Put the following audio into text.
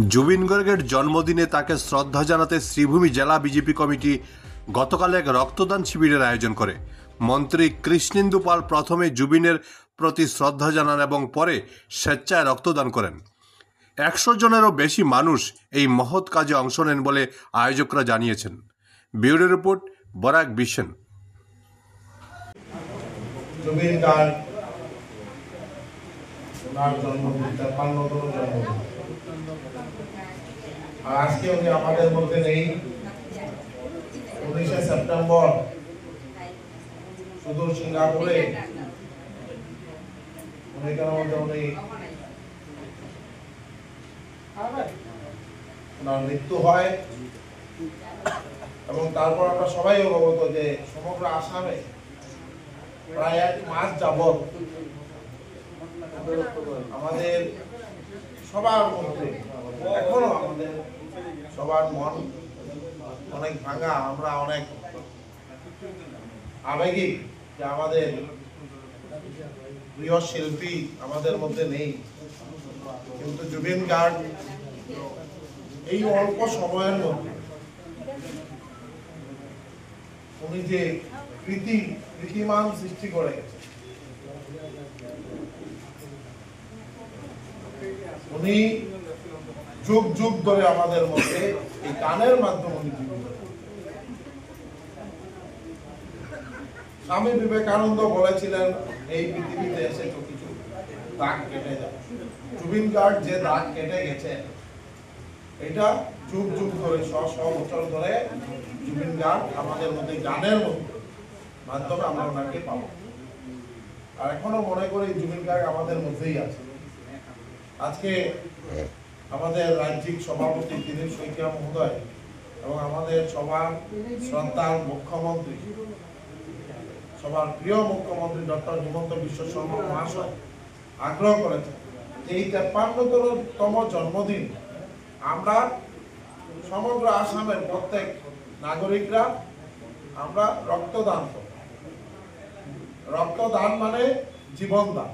জুবিন গার্গের জন্মদিনে তাকে শ্রদ্ধা জানাতে শ্রীভূমি জেলা বিজেপি কমিটি গতকাল এক রক্তদান শিবিরের আয়োজন করে। মন্ত্রী কৃষ্ণেন্দু পাল প্রথমে জুবিনের প্রতি শ্রদ্ধা জানান এবং পরে স্বেচ্ছায় রক্তদান করেন। 100 জনেরও বেশি মানুষ এই মহৎ কাজে অংশ নেন বলে আয়োজকরা জানিয়েছেন। Bureau report, Barak vision. Zubeen Garg ওনার জন্মদিন 53তম জন্মদিন, আর আজকে উনি আমাদের মধ্যে নেই। 19শে সেপ্টেম্বর সুদূর সিঙ্গাপুরে উনি ওনার মৃত্যু হয় এবং তারপর আমরা সবাই অবগত যে সমগ্র আসামে প্রায় 1 মাস যাবৎ আমাদের সবার মধ্যে এখনো আমাদের সবার মন অনেক ভাঙা, আমরা অনেক আবেগিক যে আমাদের প্রিয় শিল্পী আমাদের মধ্যে নেই। কিন্তু জুবিন গার্গ এই অল্প সময়ের মধ্যে উনি যে কীর্তিমান সৃষ্টি করে গেছে, উনি যুগ যুগ ধরে আমাদের মধ্যে এই গানের মাধ্যমে উনি জীবিত। স্বামী বিবেকানন্দ বলেছিলেন, এই পৃথিবীতে এসে তো কিছু দাগ কেটে যায়। জুবিন গার্গ যে দাগ কেটে গেছে, এটা যুগ যুগ ধরে 100 বছর ধরে জুবিন গার্গ আমাদের মধ্যে গানের মাধ্যমে আমরা ওনাকে পাবো। আর এখনো মনে করি জুবিন গার্গ আমাদের মধ্যেই আছে। আজকে আমাদের রাজ্যিক সভাপতি দিলীপ শইকীয়া মহোদয় এবং আমাদের সবার শ্রদ্ধার মুখ্যমন্ত্রী, সবার প্রিয় মুখ্যমন্ত্রী ডক্টর হিমন্ত বিশ্ব শর্মা মহাশয় আগ্রহ করেছেন এই 53তম জন্মদিন আমরা সমগ্র আসামের প্রত্যেক নাগরিকরা আমরা রক্তদান করব। রক্তদান মানে জীবনদান।